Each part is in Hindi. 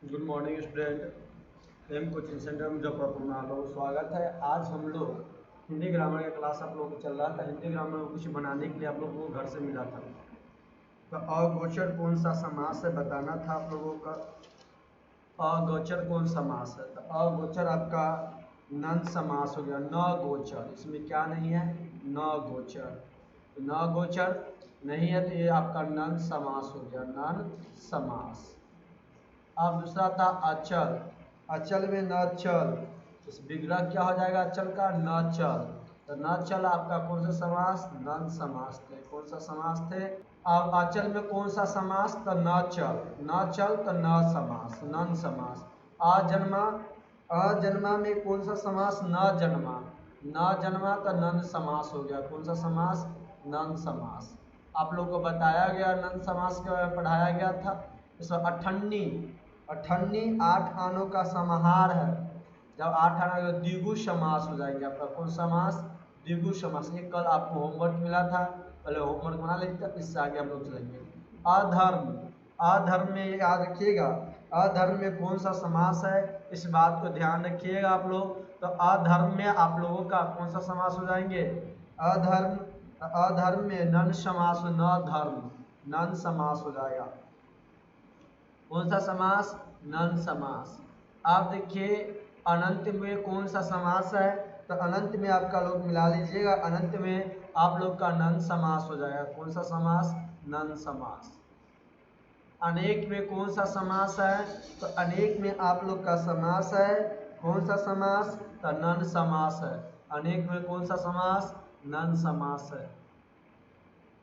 Good morning student. M coaching centre Muzaffarpur में आप लोगों को स्वागत है। आज हम लोग हिंदी ग्रामर का क्लास आप लोगों को चल रहा था। हिंदी ग्रामर को कुछ बनाने के लिए आप लोगों को घर से मिला था। तो अगोचर कौन सा समास है बताना था आप लोगों का। अगोचर कौन समास है? तो अगोचर आपका नन समास हो गया। न गोचर, इसमें क्या नहीं है? न गोचर। तो न गोचर नहीं है तो ये आपका नन समास हो गया, नन समास। अब दूसरा था अचल। अचल में न चल, इस विग्रह क्या हो जाएगा अचल का? न चल। तो न चल आपका कौन सा समास? नन समास थे। कौन सा समास थे? अब अचल में कौन सा समास? तो न चल। न चल तो न समास, नन समास। अजन्मा, अजन्मा में कौन सा समास? न जन्मा। न जन्मा तो नन समास हो गया। कौन सा समास? नन समास। आप लोग को बताया गया, नन समास के बारे में पढ़ाया गया था। इसमें अठन्नी, अठन्नी आठ आनों का समाहार है। जब आठ आना तो द्विगु समास हो जाएंगे आपका। कौन समास? द्विगु समास। ये कल आपको होमवर्क मिला था, पहले होमवर्क बना लीजिए, इससे आगे हम लोग चलेंगे। अधर्म, अधर्म में याद रखिएगा, अधर्म में कौन सा समास है, इस बात को ध्यान रखिएगा आप लोग। तो अधर्म में आप लोगों का कौन सा समास हो जाएंगे? अधर्म। अधर्म में नन समास, न धर्म, नन समास हो जाएगा। कौन सा समास? नन समास। आप देखिए अनंत में कौन सा समास है? तो अनंत में आपका लोग मिला लीजिएगा, अनंत में आप लोग का नन समास हो जाएगा। कौन सा समास? नन समास। अनेक में कौन सा समास है? तो अनेक में आप लोग का समास है, कौन सा समास? तो नन समास है। अनेक में कौन सा समास? नन समास है।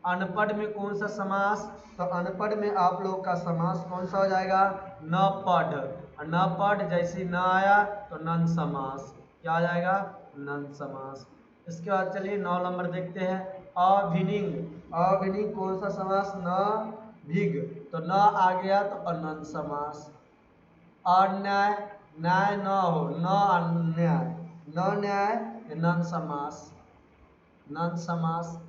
अनपढ़ में कौन सा समास? तो अनपढ़ में आप लोग का समास कौन सा हो जाएगा? न पढ़। न पढ़ जैसे न आया तो नन समास। क्या आ जाएगा? नन समास। इसके बाद चलिए 9 नंबर देखते हैं। अभिनिंग, अभिनिंग कौन सा समास? न भिग, तो न आ गया तो अनन समास। अन्याय, न्याय न हो, न अन्याय, न न्याय, नन समास, नन समास।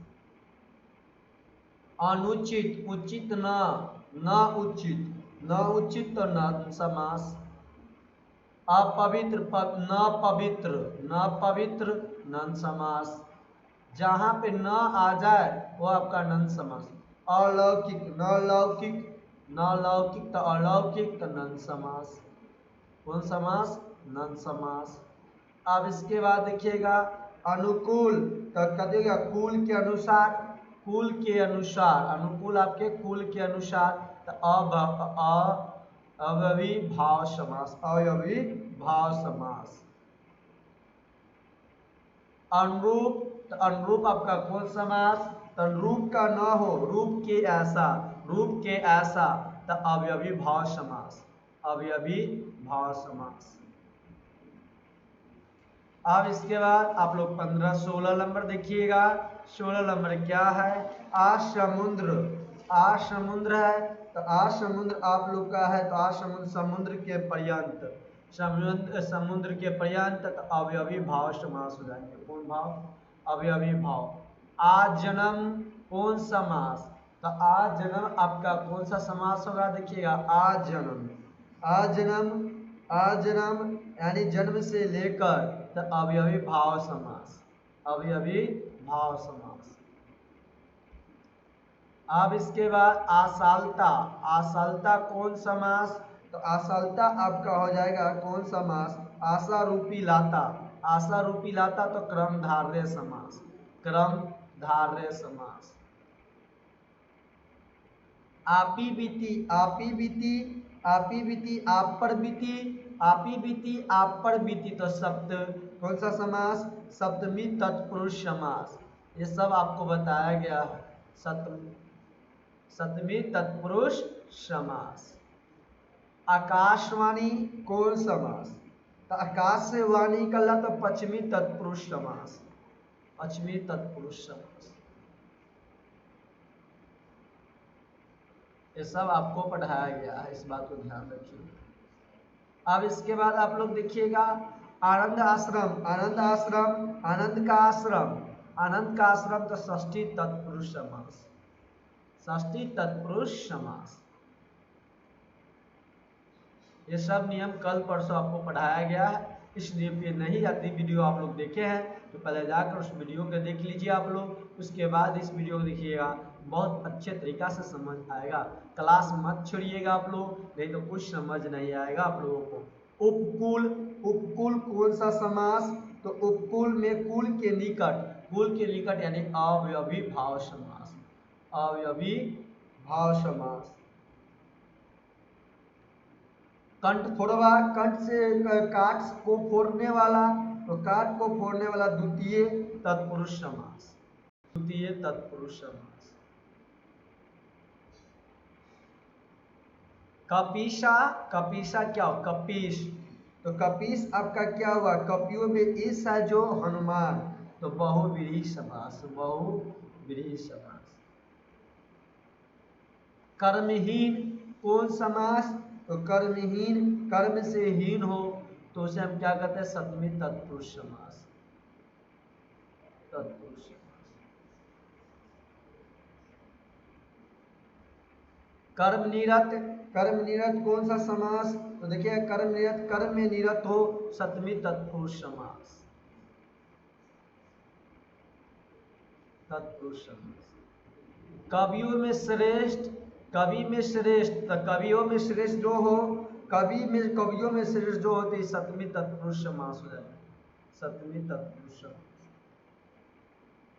अनुचित, उचित न, न उचित, न उचित तो न समास। अपवित्र, न पवित्र, न पवित्र, नन समास। जहाँ पे न आ जाए वो आपका नन समास। अलौकिक, न लौकिक, न लौकिक तो अलौकिक तो नन समास। कौन समास? नन समास। अब इसके बाद देखिएगा अनुकूल, तो कहिएगा कुल के अनुसार, कुल के अनुसार, अनुकूल आपके कुल के अनुसार, तो अव्ययीभाव समास, अव्ययीभाव समास। अनुरूप, तो अनुरूप आपका कौन समास? तो रूप का न हो, रूप के ऐसा, रूप के ऐसा, तो अव्ययीभाव समास, अव्ययीभाव समास। अब इसके बाद आप लोग 15-16 नंबर देखिएगा। 16 नंबर क्या है? आसमुद्र, आसमुद्र है, तो आसमुद्र आप लोग का है, तो आसमुद्र समुद्र के पर्यंत, समुद्र, समुद्र के पर्यंत, तो अवयवी भाव समास हो जाएंगे। कौन भाव? अवयवी भाव। आज जन्म कौन समास? तो आज जन्म आपका कौन सा समास होगा? देखिएगा आज जन्म, आज जन्म, आज जन्म यानी जन्म से लेकर, तो अवयवी भाव समास, अवयवी भाव समास। अब इसके बाद आसालता, आसालता कौन समास? तो आसालता आपका हो जाएगा कौन समास? आशा रूपी लाता, आशा रूपी लाता तो क्रमधारय समास, क्रमधारय समास। आपी बीती, आपी बीती, आपी बीती आप पर बीती, आपी बीती आप पर बीती, तो सप्त, कौन सा समास? सप्तमी तत्पुरुष समास। ये सब आपको बताया गया है। सप्तमी तत्पुरुष समास। आकाशवाणी कौन समास? तो आकाश से वाणी निकला तो पश्चिमी तत्पुरुष समास, पश्चिमी तत्पुरुष समास। ये सब आपको पढ़ाया गया है, इस बात को ध्यान रखिए। अब इसके बाद आप लोग देखिएगा आनंद आश्रम, आनंद आश्रम, आनंद का आश्रम, आनंद का आश्रम तो षष्ठी तत्पुरुष समास, षष्ठी तत्पुरुष समास। ये सब नियम कल परसों आपको पढ़ाया गया है। इसलिए पे नहीं आती वीडियो आप लोग देखे हैं तो पहले जाकर उस वीडियो को देख लीजिए आप लोग, उसके बाद इस वीडियो को देखिएगा, बहुत अच्छे तरीका से समझ आएगा। क्लास मत छोड़िएगा आप लोग, नहीं तो कुछ समझ नहीं आएगा आप लोगों को। उपकुल, उपकुल कौन सा समास? तो उपकुल में कुल के निकट यानी अवयवी भाव समास, अवयवी भाव समास। कंठ फोड़वा, कंठ से काट को फोड़ने वाला, तो काट को फोड़ने वाला द्वितीय तत्पुरुष समास, द्वितीय तत्पुरुष समास। कपीसा, कपीसा क्या हो? कपीस, तो कपीस आपका क्या हुआ? कपियों में इस है जो हनुमान, तो बहुव्रीहि समास, बहुव्रीहि समास। कर्महीन कौन समास? तो कर्महीन, कर्म से हीन हो तो उसे हम क्या कहते हैं? सप्तमी तत्पुरुष समास, तत्पुरुष समास। कर्म निरत, कर्म निरत कौन सा समास? तो देखिए कर्म निरत, कर्म में निरत हो, सप्तमी तत्पुरुष समास, तत्पुरुष समास। कवियों में श्रेष्ठ, कवि में श्रेष्ठ, तो कवियों में श्रेष्ठ जो हो, कवि में, कवियों में श्रेष्ठ जो होते सप्तमी तत्पुरुष समास हो जाएगा, सप्तमी तत्पुरुष समास।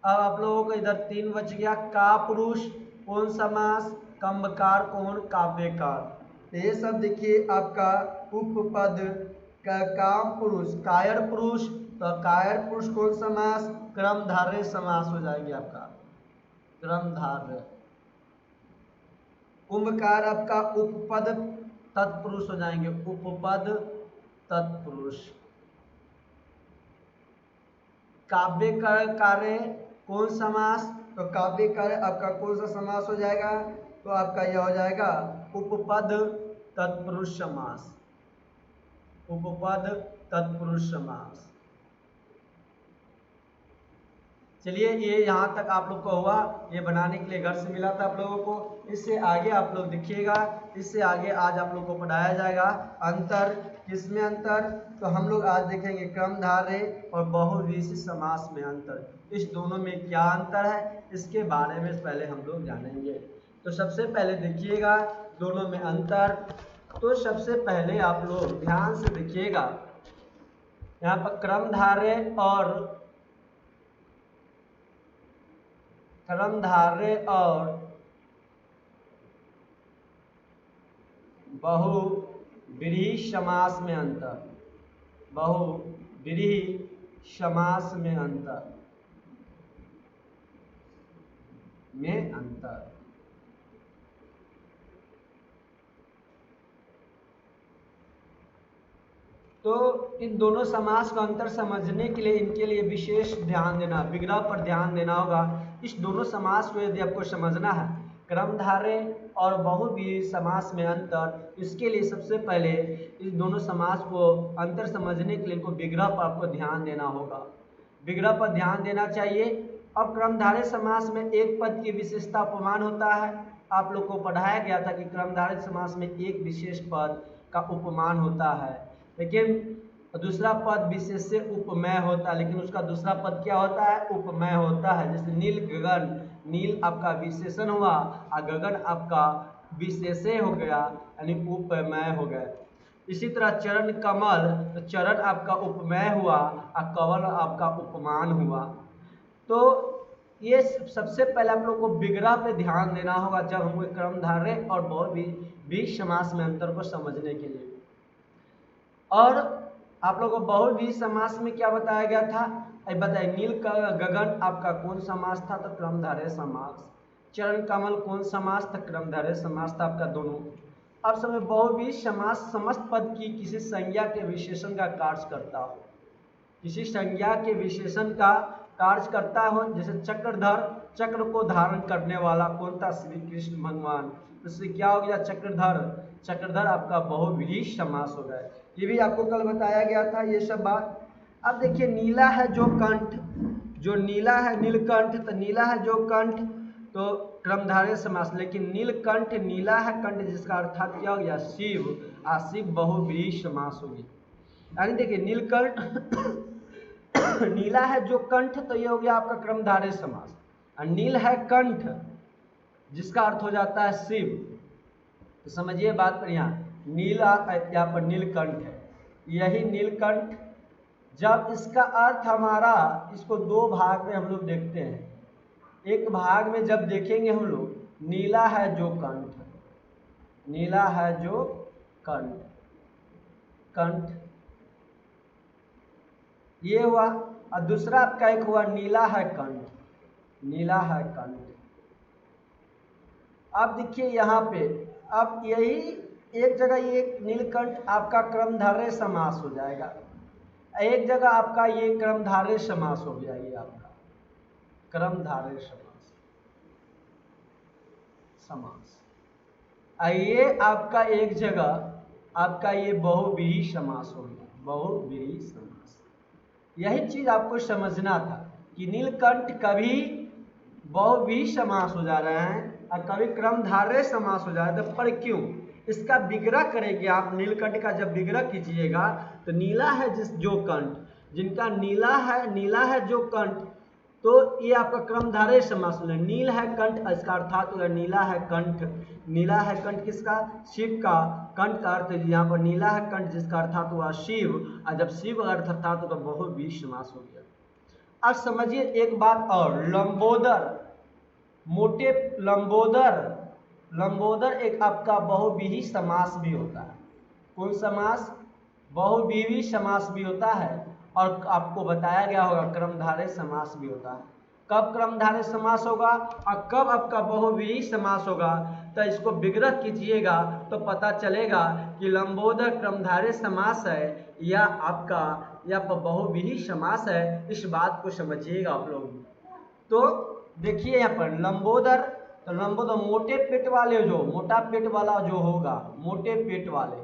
अब आप लोगों को इधर 3 बच गया। का पुरुष कौन समास? कम्बकार कौन? काव्यकार। तो ये सब देखिए आपका उपपद का काम पुरुष, कायर पुरुष, तो कायर पुरुष कौन समास? क्रमधारय समास हो जाएगी आपका, क्रमधारय। कुंभकार आपका उपपद तत्पुरुष हो जाएंगे, उपपद तत्पुरुष। काव्य कार्य कौन समास? तो काव्य कार्य आपका कौन सा समास हो जाएगा? तो आपका यह हो जाएगा उपपद तत्पुरुष समास, उपपद तत्पुरुष समास। चलिए ये यहाँ तक आप लोग को हुआ, ये बनाने के लिए घर से मिला था आप लोगों को। इससे आगे आप लोग देखिएगा, इससे आगे आज आप लोग को पढ़ाया जाएगा अंतर। किसमें अंतर? तो हम लोग आज देखेंगे क्रमधारय और बहुव्रीहि समास में अंतर। इस दोनों में क्या अंतर है इसके बारे में पहले हम लोग जानेंगे। तो सबसे पहले देखिएगा दोनों में अंतर। तो सबसे पहले आप लोग ध्यान से देखिएगा, यहाँ पर क्रमधारय और बहुव्रीहि समास में अंतर, बहुव्रीहि समास में अंतर, में अंतर। तो इन दोनों समास का अंतर समझने के लिए इनके लिए विशेष ध्यान देना, विग्रह पर ध्यान देना होगा। इस दोनों समास को यदि आपको समझना है, क्रमधारय और बहुव्रीहि समास में अंतर, इसके लिए सबसे पहले इस दोनों समास को अंतर समझने के लिए इनको विग्रह पर आपको ध्यान देना होगा, विग्रह पर ध्यान देना चाहिए। अब क्रमधारय समास में एक पद की विशेषता उपमान होता है। आप लोग को पढ़ाया गया था कि क्रमधारय समास में एक विशेष पद का उपमान होता है, लेकिन दूसरा पद विशेष से उपमेय होता है, लेकिन उसका दूसरा पद क्या होता है? उपमेय होता है। जैसे नील गगन, नील आपका विशेषण हुआ और गगन आपका विशेषे हो गया यानी उपमेय हो गया। इसी तरह चरण कमल, तो चरण आपका उपमेय हुआ और कमल आपका उपमान हुआ। तो ये सबसे पहले आप लोग को विग्रह पे ध्यान देना होगा जब हम क्रमधारय और बहुव्रीहि समास में अंतर को समझने के लिए। और आप लोगों को बहुव्रीहि समास में क्या बताया गया था? अब बताइए, नील गगन आपका कौन समास था? तो क्रमधारय समास। चरण कमल कौन समास था? क्रमधारय समास था आपका दोनों। अब समय बहुव्रीहि समास समस्त पद की किसी संज्ञा के विशेषण का कार्य करता हो, किसी संज्ञा के विशेषण का कार्य करता हो। जैसे चक्रधर, चक्र को धारण करने वाला कौन था? श्री कृष्ण भगवान। इससे क्या हो गया? चक्रधर, चक्रधर आपका बहुव्रीहि समास हो गया। ये भी आपको कल बताया गया था ये सब बात। अब देखिए नीला है जो कंठ, जो नीला है नीलकंठ, तो नीला है जो कंठ, तो क्रमधारय समास। लेकिन नीलकंठ, नीला है कंठ जिसका अर्थात क्या हो गया शिव, शिव बहुव्रीहि समास हो गया। यानी देखिए नीलकंठ नीला है जो कंठ, तो ये हो गया आपका क्रमधारय समास। और नील है कंठ जिसका अर्थ हो जाता है शिव। तो समझिए बात पर, यहाँ नीला यहाँ पर नीलकंठ है, यही नीलकंठ। जब इसका अर्थ हमारा, इसको दो भाग में हम लोग देखते हैं। एक भाग में जब देखेंगे हम लोग नीला है जो कंठ, नीला है जो कंठ, कंठ ये हुआ। और दूसरा आपका एक हुआ नीला है कंठ, नीला है कंठ। अब देखिए यहाँ पे, अब यही एक जगह ये नीलकंठ आपका क्रमधारय समास हो जाएगा, एक जगह आपका ये क्रमधारय समास हो गया, ये आपका क्रमधारय समास, समास। ये आपका एक जगह आपका ये बहुव्रीहि समास हो गया, बहुव्रीहि समास। यही चीज आपको समझना था कि नीलकंठ कभी बहुव्रीहि समास हो जा रहे हैं और कभी क्रमधारय समास हो जा रहा है। तो पर क्यों, इसका विग्रह करेंगे आप। नीलकंठ का जब विग्रह कीजिएगा तो नीला है जो कंठ, जिनका नीला है जो कंठ, तो ये आपका क्रमधारय समास है। नील है कंठ, इसका अर्थात हो गया नीला है कंठ। नीला है कंठ किसका, शिव का। कंठ का अर्थ यहाँ पर नीला है कंठ जिसका अर्थात हुआ शिव, और जब शिव अर्थ अर्थात होगा बहुव्रीहि समास हो गया। अब समझिए एक बात और, लंबोदर, मोटे लंबोदर, लंबोदर एक आपका बहुव्रीहि समास भी होता है। कौन समास, बहुव्रीहि समास भी होता है। और आपको बताया गया होगा क्रमधारय समास भी होता है। कब क्रमधारय समास होगा और कब आपका बहुव्रीहि समास होगा, तो इसको विग्रह कीजिएगा तो पता चलेगा कि लंबोदर क्रमधारय समास है या आपका या बहुव्रीहि समास है। इस बात को समझिएगा आप लोग। तो देखिए यहाँ पर लंबोदर, तो लंबोदर मोटे पेट वाले, जो मोटा पेट वाला जो होगा, मोटे पेट वाले,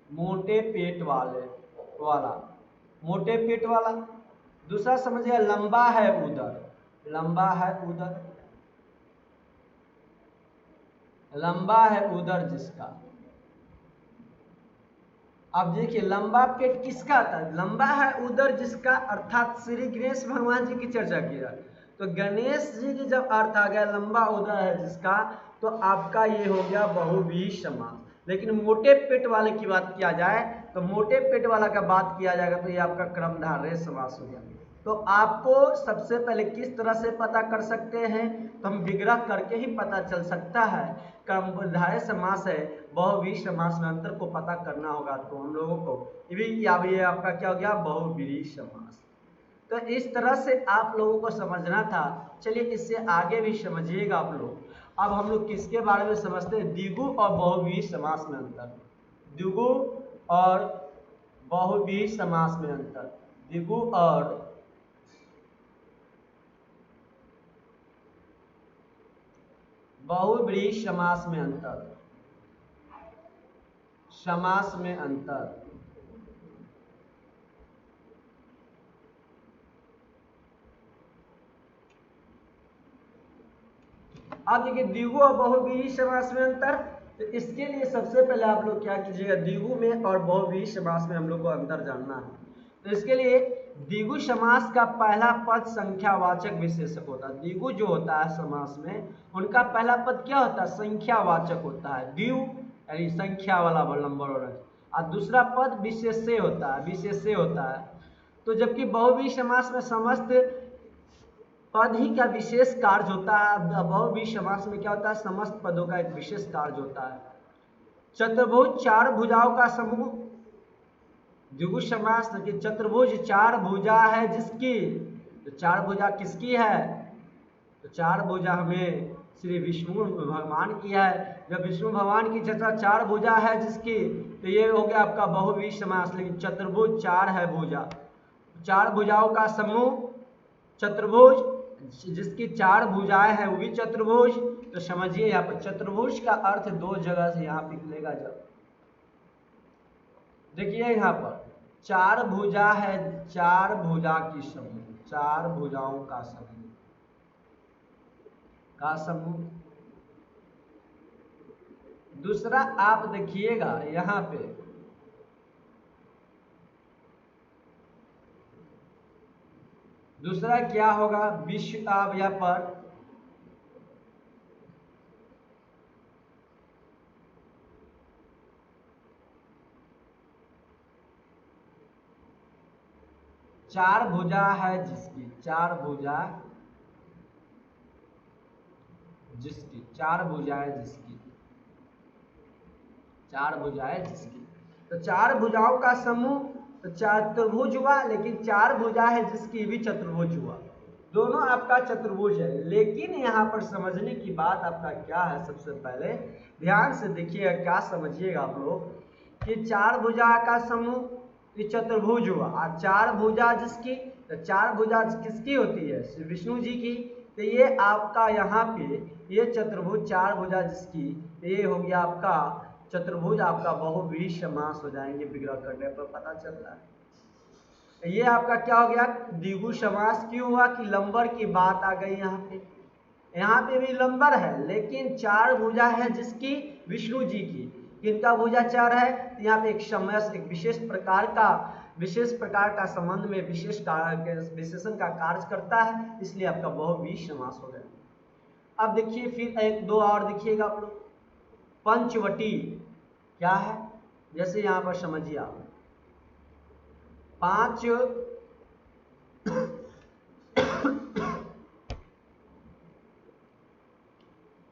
मोटे पेट वाले वाला, मोटे पेट वाला। दूसरा समझिए लंबा है उदर, लंबा है उदर, लंबा है उदर जिसका। अब देखिए लंबा पेट किसका था, लंबा है उदर जिसका, अर्थात श्री गणेश भगवान जी की चर्चा किया। तो गणेश जी की जब अर्थ आ गया लंबा उदर है जिसका, तो आपका ये हो गया बहुव्रीहि समास। लेकिन मोटे पेट वाले की बात किया जाए तो मोटे पेट वाला का बात किया जाएगा तो ये आपका क्रमधारय समास हो गया। तो आपको सबसे पहले किस तरह से पता कर सकते हैं, तो हम विग्रह करके ही पता चल सकता है। क्रमधारय समास है, बहुव्रीहि समास में अंतर को पता करना होगा तो हम लोगों को ये आपका क्या हो गया बहुव्रीहि समास। तो इस तरह से आप लोगों को समझना था। चलिए इससे आगे भी समझिएगा आप लोग। अब हम लोग किसके बारे में समझते हैं, द्विगु और बहुव्रीहि समास में अंतर, द्विगु और बहुव्रीहि समास में अंतर, द्विगु और बहुव्रीहि समास में अंतर, समास में अंतर। अब देखिए द्विगु और बहुव्रीहि समास में अंतर। तो इसके लिए सबसे पहले आप लोग क्या कीजिएगा, द्विगु में और बहुव्रीहि समास में हम लोग को अंतर जानना है। तो इसके लिए द्विगु समास का पहला पद संख्यावाचक विशेषक होता है। द्विगु जो होता है समास में, उनका पहला पद क्या होता है, संख्यावाचक होता है। द्विगु यानी संख्या वाला नंबर होना, और दूसरा पद विशेष्य होता है, विशेष्य होता है। तो जबकि बहुव्रीहि समास में समस्त पद ही का विशेष कार्य होता है, बहुव्रीहि समास में क्या होता है, समस्त पदों का एक विशेष कार्य होता है। चतुर्भुज चार भुजाओं का समूह, द्विगु समास कि चतुर्भुज चार भुजा है जिसकी, तो चार भुजा किसकी है, तो चार भुजा हमें श्री विष्णु भगवान की है। जब विष्णु भगवान की चर्चा चार भुजा है जिसकी, तो ये हो गया आपका बहुव्रीहि समास। लेकिन चतुर्भुज चार है भुजा, चार भुजाओं का समूह चतुर्भुज, जिसकी चार भुजाएं हैं वो भी चतुर्भुज। तो समझिए यहाँ पर चतुर्भुज का अर्थ दो जगह से यहाँ निकलेगा। जब देखिए यहाँ पर चार भुजा है, चार भुजा की समूह, चार भुजाओं का समूह, का समूह। दूसरा आप देखिएगा यहाँ पे दूसरा क्या होगा, विश्व आप यहाँ पर चार भुजा है जिसकी, चार भुजा जिसकी, चार भुजाएं जिसकी, चार भुजाएं जिसकी, तो चार भुजाओं का समूह तो चतुर्भुज हुआ, लेकिन चार भुजा है जिसकी भी चतुर्भुज हुआ, दोनों आपका चतुर्भुज है। लेकिन यहाँ पर समझने की बात आपका क्या है, सबसे पहले ध्यान से देखिएगा, क्या समझिएगा आप लोग कि चार भुजा का समूह चतुर्भुज हुआ, और चार भुजा जिसकी, तो चार भुजा किसकी होती है, श्री विष्णु जी की। तो ये आपका यहाँ पे ये चतुर्भुज चार भुजा जिसकी, ये हो गया आपका चतुर्भुज, आपका बहुव्रीहि समास हो जाएंगे, विग्रह करने पर पता चलता है। ये आपका क्या हो गया, द्विगु समास क्यों हुआ कि लंबर की बात आ गई यहाँ पे भी लंबर है, लेकिन चार भुजा है जिसकी, विष्णु जी की। किनका भुजा चार है, तो यहाँ पे एक समय, एक विशेष प्रकार का संबंध में विशेषण का कार्य करता है, इसलिए आपका बहुव्रीहि समास हो गया। अब देखिए फिर एक दो और देखिएगा आप लोग, पंचवटी क्या है, जैसे यहाँ पर समझिए आप, पांच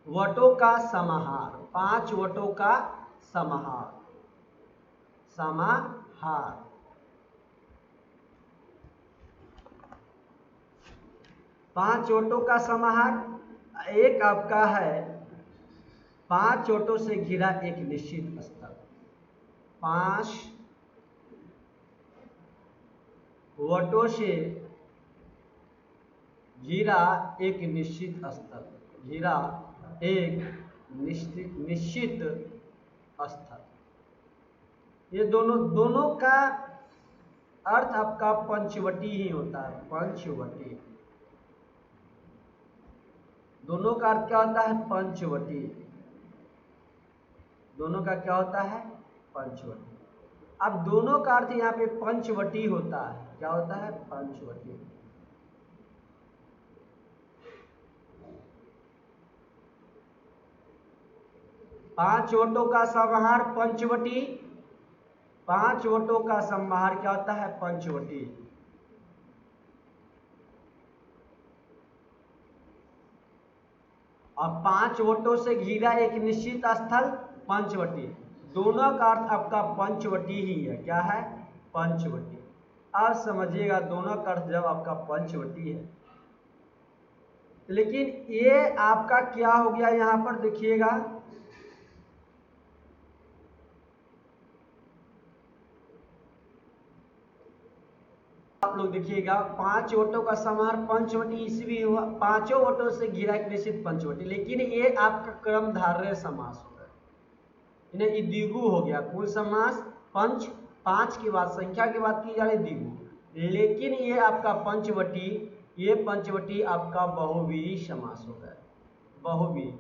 वटों का समाहार, पांच वटों का समाहार, समाहार, पांच वटों का समाहार। एक आपका है पांच वटों से घिरा एक निश्चित स्थल, पांच वटों से घिरा एक निश्चित स्थल, घिरा एक निश्चित स्थल। ये दोनों का अर्थ आपका पंचवटी ही होता है, पंचवटी, दोनों का अर्थ क्या होता है, पंचवटी, दोनों का क्या होता है, पंचवटी। अब दोनों का अर्थ यहाँ पे पंचवटी होता है, क्या होता है, पंचवटी। पांच वटों का समाहार पंचवटी, पांच वटों का समाहार क्या होता है, पंचवटी। और पांच वटों से घिरा एक निश्चित स्थल, पंचवटी, दोनों का अर्थ आपका पंचवटी ही है, क्या है, पंचवटी। अब समझिएगा दोनों का अर्थ जब आपका पंचवटी है, लेकिन ये आपका क्या हो गया, यहां पर देखिएगा आप लोग देखिएगा, पांच वटों का समाहार पंचवटी ईस्वी हुआ, पांचों वटों से घिरा एक निश्चित पंचवटी, लेकिन ये आपका क्रमधारय समास हो गया, इन्हें द्विगु हो गया। कौन समास, पंच, पांच की बात, संख्या की बात की जा रही, द्विगु, लेकिन ये आपका पंचवटी, ये पंचवटी आपका बहुव्रीहि समास हो गया, बहुव्रीहि।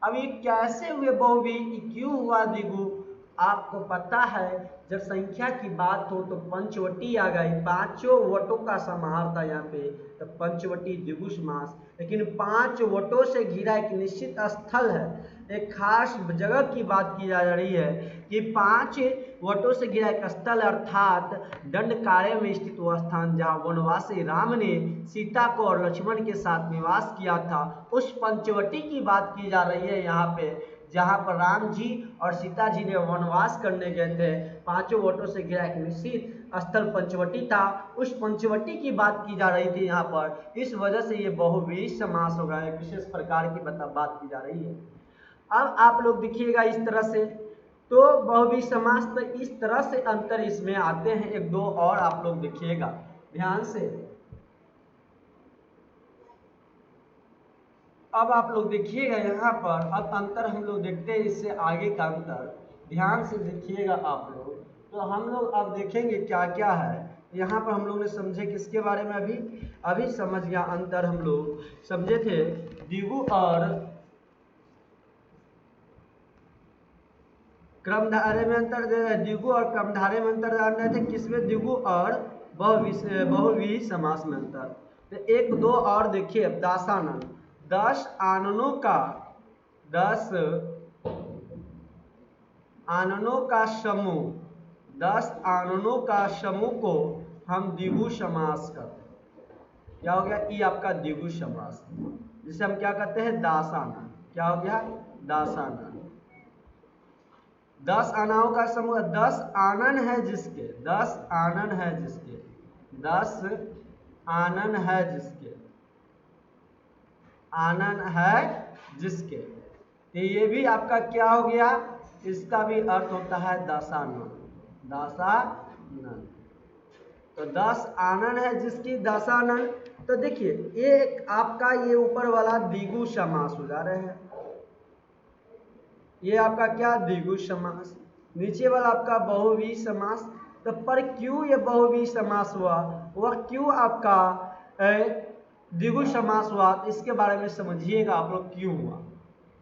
अब ये कैसे हुए बहुव्रीहि, क्यों हुआ द्विगु, आपको पता है जब संख्या की बात हो तो पंचवटी आ गई, पांचों वटों का समाहार था यहाँ पे, तो पंचवटी द्विगु समास। लेकिन पांच वटों से घिरा एक निश्चित स्थल है, एक खास जगह की बात की जा रही है कि पांच वटों से घिरा एक स्थल, अर्थात दंडकारण्य में स्थित वह स्थान जहाँ वनवासी राम ने सीता को और लक्ष्मण के साथ निवास किया था, उस पंचवटी की बात की जा रही है यहाँ पे, जहाँ पर राम जी और सीता जी ने वनवास करने गए थे। पांचों वटों से घिरा एक निश्चित स्थल पंचवटी था, उस पंचवटी की बात की जा रही थी यहाँ पर, इस वजह से ये बहुव्रीहि समास होगा, एक विशेष प्रकार की बात की जा रही है। अब आप लोग देखिएगा इस तरह से, तो बहुव्रीहि समास, तो इस तरह से अंतर इसमें आते हैं। एक दो और आप लोग देखिएगा ध्यान से, अब आप लोग देखिएगा यहाँ पर, अब अंतर हम लोग देखते हैं इससे आगे का अंतर, ध्यान से देखिएगा आप लोग। तो हम लोग अब देखेंगे क्या क्या है यहाँ पर, हम लोग ने समझे किसके बारे में, अभी समझ गया अंतर हम लोग समझे थे द्विगु और क्रमधारे में अंतर, द्विगु और क्रमधारे में अंतर जान रहे थे, किसमें? द्विगु और बहुव्रीहि समास में अंतर। तो एक दो और देखिए, अब दासानन, 10 आननों का 10 आननों का समूह, 10 आननों का समूह को हम द्विगु समास करते हैं। क्या हो गया? ये आपका द्विगु समास, जिसे हम क्या कहते हैं? दासानन। क्या हो गया? दासानन। 10 आनाओं का समूह, 10 आनन है जिसके, 10 आनन है जिसके, 10 आनन है जिसके, आनन है जिसके, तो ये भी आपका क्या हो गया? इसका भी अर्थ होता है दासानन, दासानन। तो 10 आनन है जिसकी, दासानन। तो देखिए ये एक आपका ये ऊपर वाला द्विगु समास हो जा रहे हैं, ये आपका क्या? द्विगु समास। नीचे वाला आपका बहुव्रीहि समास। तो पर क्यों ये बहुव्रीहि समास हुआ, वह क्यों आपका द्विगु समास हुआ, तो इसके बारे में समझिएगा आप लोग क्यों हुआ।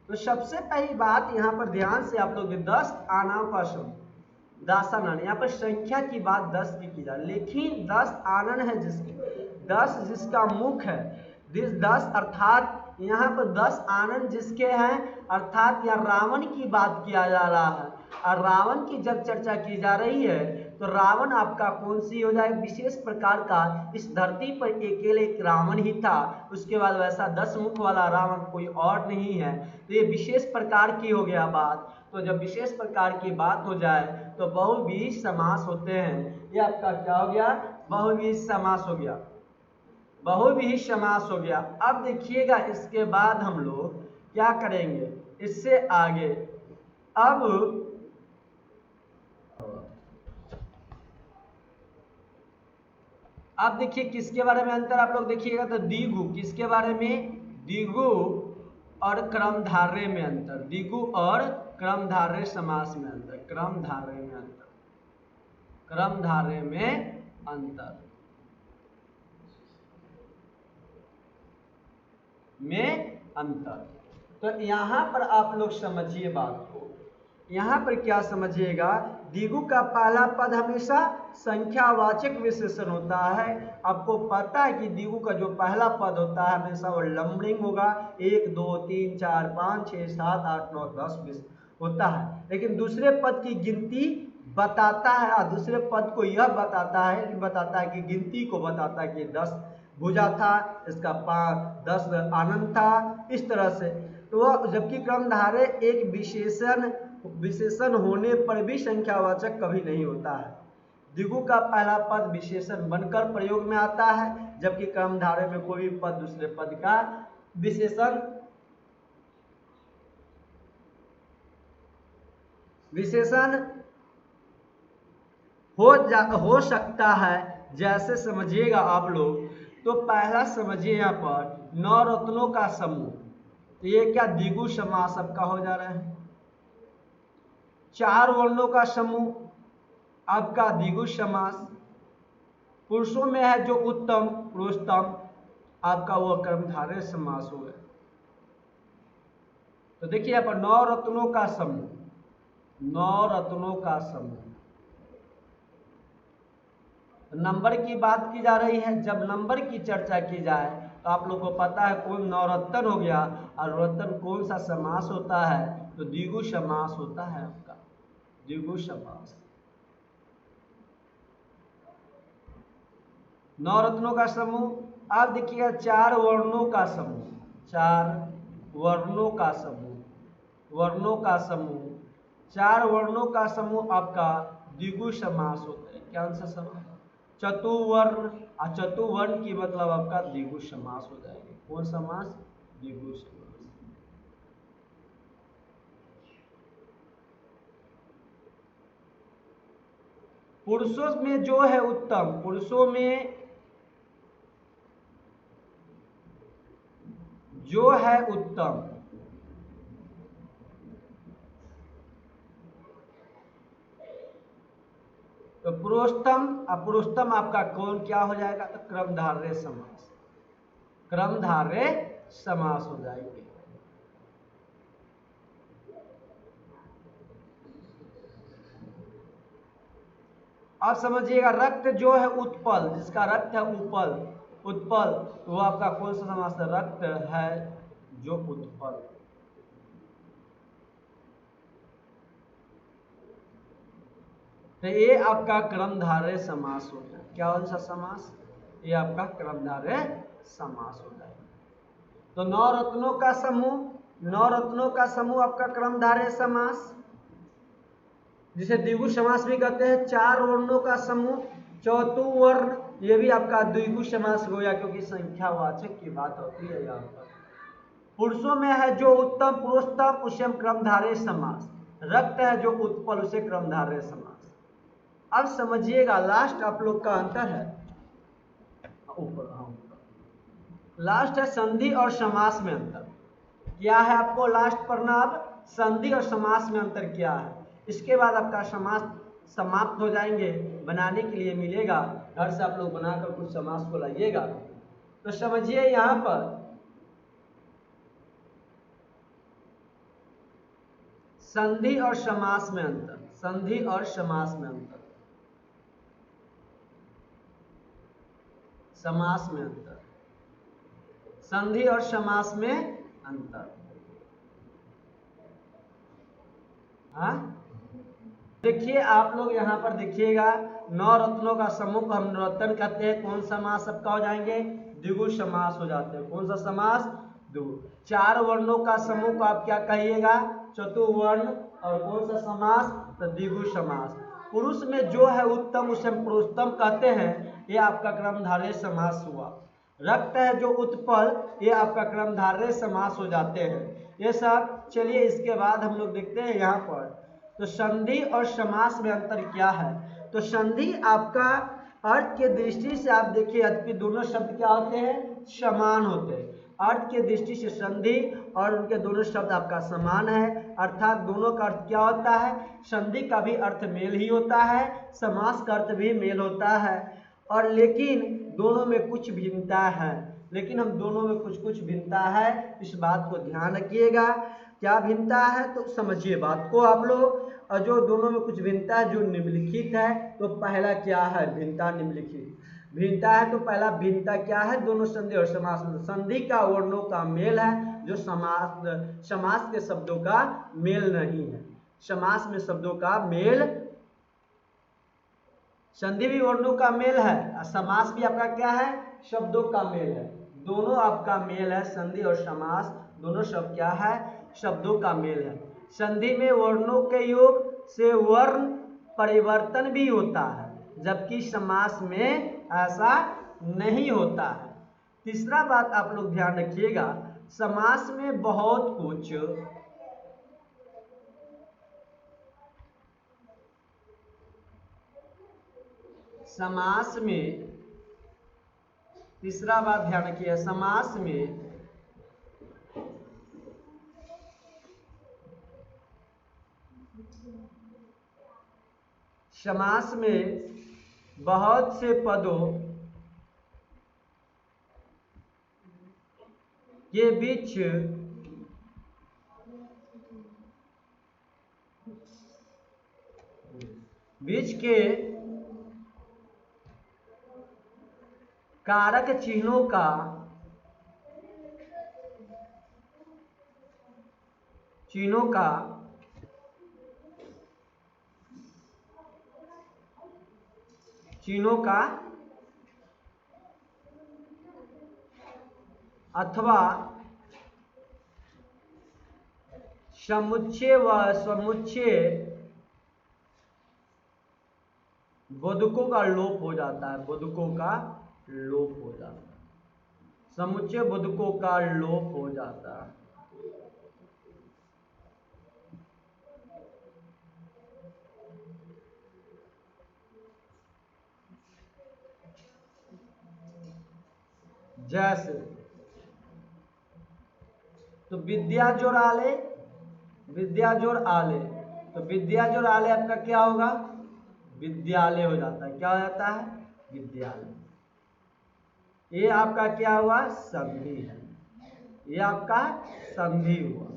तो सबसे पहली बात यहाँ पर ध्यान से आप लोग 10 आनाओं का समूह, दासानन, यहाँ पर संख्या की बात 10 की जा, लेकिन 10 आनन है जिसकी, 10 जिसका मुख है, 10 अर्थात यहाँ पर 10 आनंद जिसके हैं, अर्थात यहाँ रावण की बात किया जा रहा है। और रावण की जब चर्चा की जा रही है तो रावण आपका कौन सी हो जाए? विशेष प्रकार का, इस धरती पर अकेले एक रावण ही था, उसके बाद वैसा 10 मुख वाला रावण कोई और नहीं है। तो ये विशेष प्रकार की हो गया बात। तो जब विशेष प्रकार की बात हो जाए तो बहुव्रीहि समास होते हैं। ये आपका क्या हो गया? बहुव्रीहि समास हो गया, बहुव्रीहि समास हो गया। अब देखिएगा इसके बाद हम लोग क्या करेंगे इससे आगे। अब देखिए किसके बारे में अंतर आप लोग देखिएगा, तो द्विगु, किसके बारे में? द्विगु और क्रमधारय में अंतर, द्विगु और क्रमधारय समास में अंतर, क्रमधारय में अंतर, क्रमधारय में अंतर में अंतर। तो यहां पर आप लोग समझिए बात को, यहां पर क्या समझिएगा? द्विगु का पहला पद हमेशा संख्यावाचक विशेषण होता है। आपको पता है कि द्विगु का जो पहला पद होता है हमेशा वो लंबरिंग होगा, 1 2 3 4 5 6 7 8 9 10 20 होता है। लेकिन दूसरे पद की गिनती बताता है, दूसरे पद को यह बताता है कि गिनती को बताता है कि 10 भुजा था, इसका 10 आनंद था, इस तरह से। तो वह, जबकि क्रमधारय एक विशेषण होने पर भी संख्यावाचक कभी नहीं होता है। द्विगु का पहला पद विशेषण बनकर प्रयोग में आता है, जबकि क्रमधारय में कोई भी पद दूसरे पद का विशेषण हो सकता है। जैसे समझिएगा आप लोग, तो पहला समझिए यहाँ पर नवरत्नों का समूह, तो ये क्या? द्विगु समास आपका हो जा रहा है। 4 वर्णों का समूह आपका द्विगु समास। पुरुषों में है जो उत्तम, पुरुषोत्तम, आपका वो कर्मधारय समास हो गया। तो देखिए यहाँ पर 9 रत्नों का समूह, 9 रत्नों का समूह, नंबर की बात की जा रही है। जब नंबर की चर्चा की जाए तो आप लोग को पता है कौन नवरत्न हो गया, और रत्न कौन सा समास होता है? तो द्विगु समास होता है आपका, द्विगु समास। 9 रत्नों का समूह। अब देखिएगा 4 वर्णों का समूह, 4 वर्णों का समूह, वर्णों का समूह, 4 वर्णों का समूह आपका द्विगु समास होता है। क्या सा समास? चतुवर्ण। चतुवर्ण की मतलब आपका द्विगु समास हो जाएगा। कौन समास? द्विगु समास। पुरुषों में जो है उत्तम, पुरुषों में जो है उत्तम, तो पुरुषोत्तम, पुरुषोत्तम आपका कौन क्या हो जाएगा? तो क्रमधारय समास, क्रमधारय समास हो जाएंगे। अब समझिएगा, रक्त जो है उत्पल, जिसका रक्त है उपल उत्पल, तो वो आपका कौन सा समास है? रक्त है जो उत्पल। तो ये आपका क्रमधारय समास हो जाए। क्या कौन सा समास? ये आपका क्रमधारय समास हो जाएगा। तो नौ रत्नों का समूह, नौ रत्नों का समूह आपका क्रमधारय समास, जिसे द्विगु समास भी कहते हैं। चार वर्णों का समूह चौथु वर्ण, ये भी आपका द्विगु समास हो गया, क्योंकि संख्यावाचक की बात होती है यहाँ पर। पुरुषों में है जो उत्तम पुरुषोत्तम, उसे हम क्रमधारय समास। रक्त है जो उत्पल, उसे क्रमधारय समास। अब समझिएगा, लास्ट आप लोग का अंतर है ऊपर, लास्ट है संधि और समास में अंतर। क्या है आपको लास्ट पढ़ना? अब संधि और समास में अंतर क्या है। इसके बाद आपका समास समाप्त हो जाएंगे, बनाने के लिए मिलेगा। घर से आप लोग बनाकर कुछ समास को लाइएगा। तो समझिए यहां पर संधि और समास में अंतर, संधि और समास में अंतर, समास में अंतर, संधि और समास में अंतर। हाँ, देखिए आप लोग यहाँ पर देखिएगा, नौ रत्नों का समूह को हम रत्न कहते हैं। कौन समास सबका हो जाएंगे? द्विगु समास हो जाते हैं। कौन सा समास? द्विगु। चार वर्णों का समूह को आप क्या कहिएगा? चतुवर्ण। और कौन सा समास? तो द्विगु समास। पुरुष में जो है उत्तम, उसे हम पुरुषोत्तम कहते हैं। ये आपका क्रमधारय समास हुआ। रक्त है जो उत्पल, ये आपका क्रमधारय समास हो जाते हैं। ये सब चलिए, इसके बाद हम लोग देखते हैं यहाँ पर। तो संधि और समास में अंतर क्या है? तो संधि आपका अर्थ के दृष्टि से आप देखिए, अर्थ के दोनों शब्द क्या होते हैं? समान होते हैं। अर्थ के दृष्टि से संधि और उनके दोनों शब्द आपका समान है, अर्थात दोनों का अर्थ क्या होता है? संधि का भी अर्थ मेल ही होता है, समास का अर्थ भी मेल होता है। और लेकिन दोनों में कुछ भिन्नता है, लेकिन हम दोनों में कुछ कुछ भिन्नता है, इस बात को ध्यान रखिएगा। क्या भिन्नता है? तो समझिए बात को आप लोग। और जो दोनों में कुछ भिन्नता है, जो निम्नलिखित है, तो पहला क्या है? भिन्नता निम्नलिखित भिन्नता है। तो पहला भिन्नता क्या है? दोनों संधि और समास में संधि का वर्णों का मेल है, जो समास के शब्दों का मेल नहीं है। समास में शब्दों का मेल, संधि भी वर्णों का मेल है और समास भी आपका क्या है? शब्दों का मेल है। दोनों आपका मेल है, संधि और समास दोनों शब्द क्या है? शब्दों का मेल है। संधि में वर्णों के योग से वर्ण परिवर्तन भी होता है, जबकि समास में ऐसा नहीं होता है। तीसरा बात आप लोग ध्यान रखिएगा, समास में बहुत कुछ, समास में, तीसरा बात ध्यान रखिए, समास में बहुत से पदों के बीच के कारक चिन्हों का अथवा समुच्चय व समुच्चय बोधकों का लोप हो जाता है। बोधकों का लोप हो जाता है, समुच्चय बोधकों का लोप हो जाता है। जैसे तो विद्या जोड़ आले, विद्या जोड़ आले, तो विद्या जोड़ आले आपका क्या होगा? विद्यालय हो जाता है। क्या हो जाता है? विद्यालय। ये आपका क्या हुआ? संधि है। ये आपका संधि हुआ।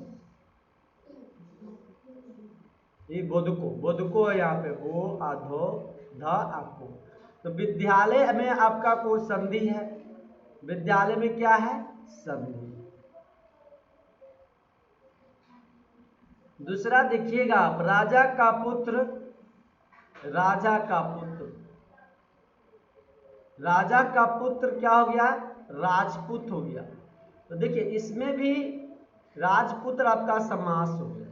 ये बोधको, बोधको है यहाँ पे, बो आधो ध आपको। तो विद्यालय में आपका कोई संधि है, विद्यालय में क्या है, संधि। दूसरा देखिएगा आप, राजा का पुत्र, राजा का पुत्र, राजा का पुत्र क्या हो गया, राजपूत हो गया। तो देखिए इसमें भी राजपुत्र आपका समास हो गया।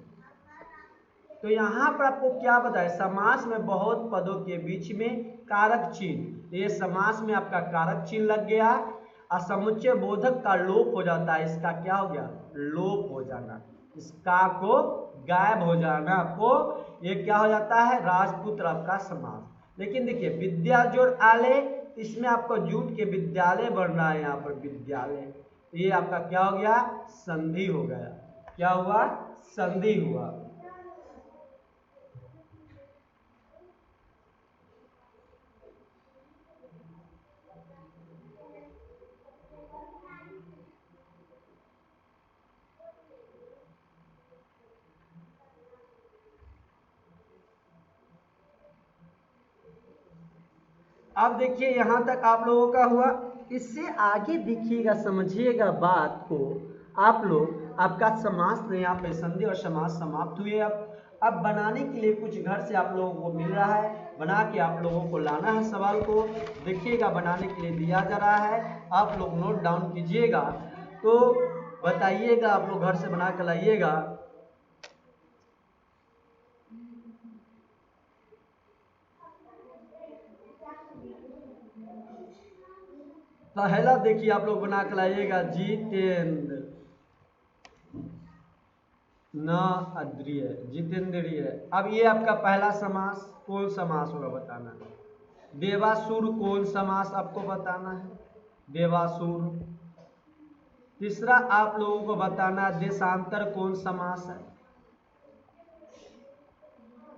तो यहां पर आपको क्या बताया, समास में बहुत पदों के बीच में कारक चिन्ह, तो ये समास में आपका कारक चिन्ह लग गया। असमुच्चय बोधक का लोप हो जाता है, इसका क्या हो गया, लोप हो जाना, इसका को गायब हो जाना, आपको ये क्या हो जाता है, राजपुत्र आपका समास। लेकिन देखिए विद्या जोड़ आले, इसमें आपको जूट के विद्यालय बन रहा है, यहाँ पर विद्यालय, तो ये आपका क्या हो गया, संधि हो गया। क्या हुआ, संधि हुआ। अब देखिए यहां तक आप लोगों का हुआ। इससे आगे देखिएगा, समझिएगा बात को आप लोग। आपका समास में यहाँ पे संधि और समास समाप्त हुए। अब बनाने के लिए कुछ घर से आप लोगों को मिल रहा है, बना के आप लोगों को लाना है। सवाल को देखिएगा, बनाने के लिए दिया जा रहा है, आप लोग नोट डाउन कीजिएगा। तो बताइएगा, आप लोग घर से बना कर लाइएगा। पहला देखिए आप लोग बना के लाइएगा, जितेंद्र न अद्रिय, जितेंद्रिय। अब ये आपका पहला समास कौन समास होगा बताना है। देवासुर कौन समास आपको बताना है, देवासुर। तीसरा आप लोगों को बताना है, देशांतर कौन समास है।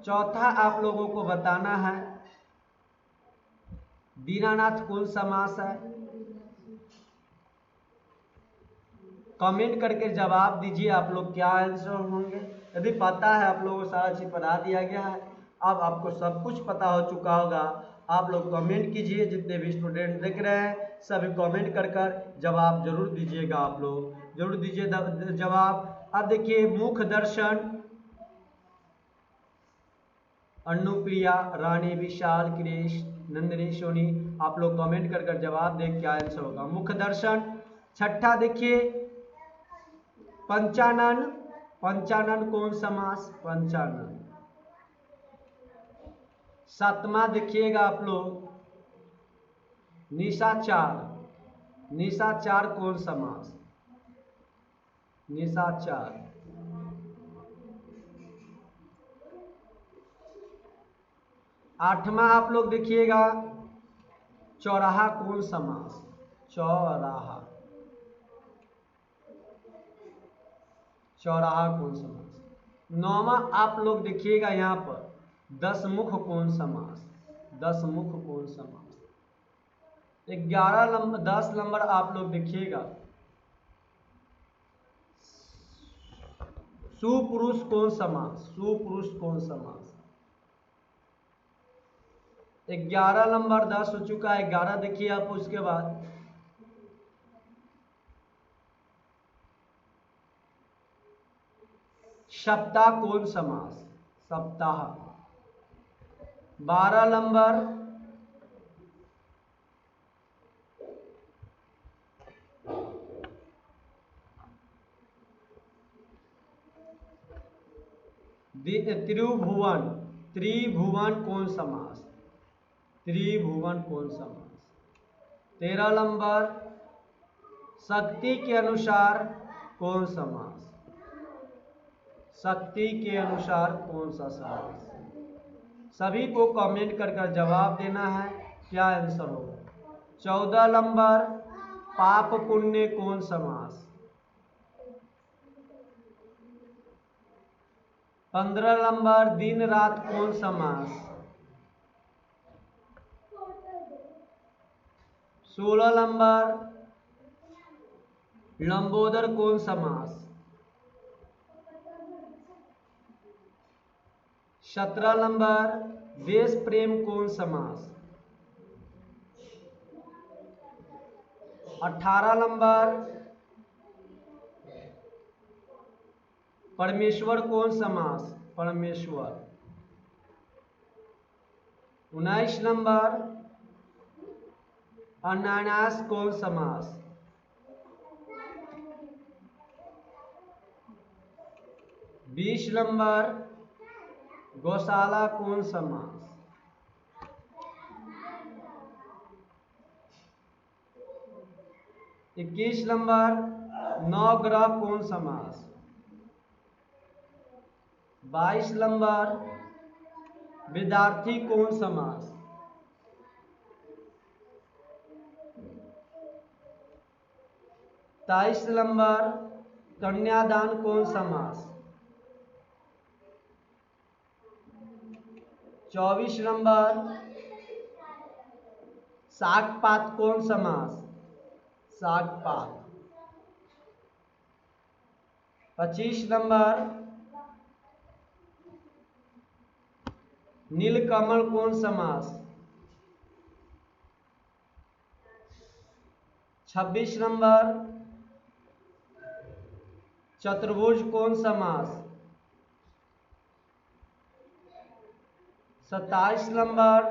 चौथा आप लोगों को बताना है, दीनानाथ कौन समास है। कमेंट करके जवाब दीजिए आप लोग, क्या आंसर होंगे। यदि पता है, आप लोगों को सारा चीज बता दिया गया है, अब आपको सब कुछ पता हो चुका होगा। आप लोग कमेंट कीजिए, जितने भी स्टूडेंट देख रहे हैं सभी कमेंट कर कर जवाब जरूर दीजिएगा, आप लोग जरूर दीजिए जवाब। अब देखिए, मुख दर्शन, अनुप्रिया, रानी, विशाल, क्रिश, नंदिनी, सोनी, आप लोग कमेंट कर कर जवाब दें क्या आंसर होगा, मुख दर्शन। छठा देखिए, पंचानन, पंचानन कौन समास, पंचानन। सातवां देखिएगा आप लोग, निशाचार, निशाचार कौन समास, निशाचार। आठवां आप लोग देखिएगा, चौराहा कौन समास, चौराहा, चौराहा कौन समास। नौवां आप लोग देखिएगा यहां पर, दसमुख कौन समास, दसमुख कौन समास। 11 नंबर 10 नंबर आप लोग देखिएगा, सुपुरुष कौन समास, सुपुरुष कौन समास। 11 नंबर 10 हो चुका है, 11 देखिए आप। उसके बाद सप्ताह कौन समास, सप्ताह। 12 नंबर त्रिभुवन, त्रिभुवन कौन समास, त्रिभुवन कौन समास। 13 नंबर शक्ति के अनुसार कौन समास, शक्ति के अनुसार कौन सा समास। सभी को कमेंट कर कर जवाब देना है, क्या आंसर होगा। 14 नंबर पाप पुण्य कौन समास। 15 नंबर दिन रात कौन समास। 16 नंबर लंबोदर कौन समास। 17 नंबर देश प्रेम कौन समास। 18 नंबर परमेश्वर कौन समास। परमेश्वर। 19 नंबर अनानास कौन समास। 20 नंबर गौशाला कौन समास। 21 नंबर नवग्रह कौन समास। 22 नंबर विद्यार्थी कौन समास। 23 नंबर कन्यादान कौन समास। 24 नंबर सागपात कौन समास। सागपात। 25 नंबर नीलकमल कौन समास। 26 नंबर चतुर्भुज कौन समास। 27 नंबर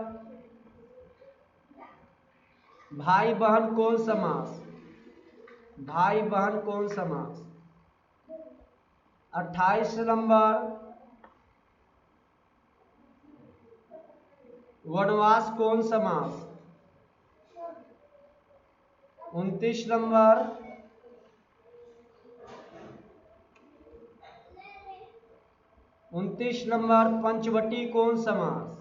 भाई बहन कौन समास। भाई बहन कौन समास। 28 नंबर वनवास कौन समास। 29 नंबर पंचवटी कौन समास।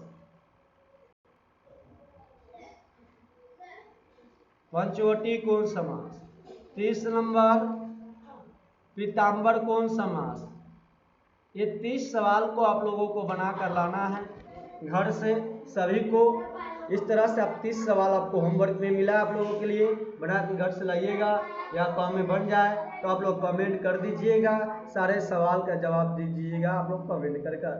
पंचवटी कौन समास। 30 नंबर पीताम्बर कौन समास। ये 30 सवाल को आप लोगों को बना कर लाना है घर से सभी को। इस तरह से आप 30 सवाल आपको होमवर्क में मिला आप लोगों के लिए, बना के घर से लाइएगा या काम में बन जाए तो आप लोग कमेंट कर दीजिएगा, सारे सवाल का जवाब दीजिएगा आप लोग कमेंट कर।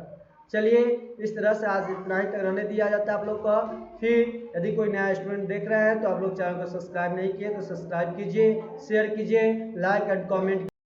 चलिए इस तरह से आज इतना ही तक रहने दिया जाता है आप लोग का। फिर यदि कोई नया स्टूडेंट देख रहे हैं तो आप लोग चैनल को सब्सक्राइब नहीं किए तो सब्सक्राइब कीजिए, शेयर कीजिए, लाइक एंड कमेंट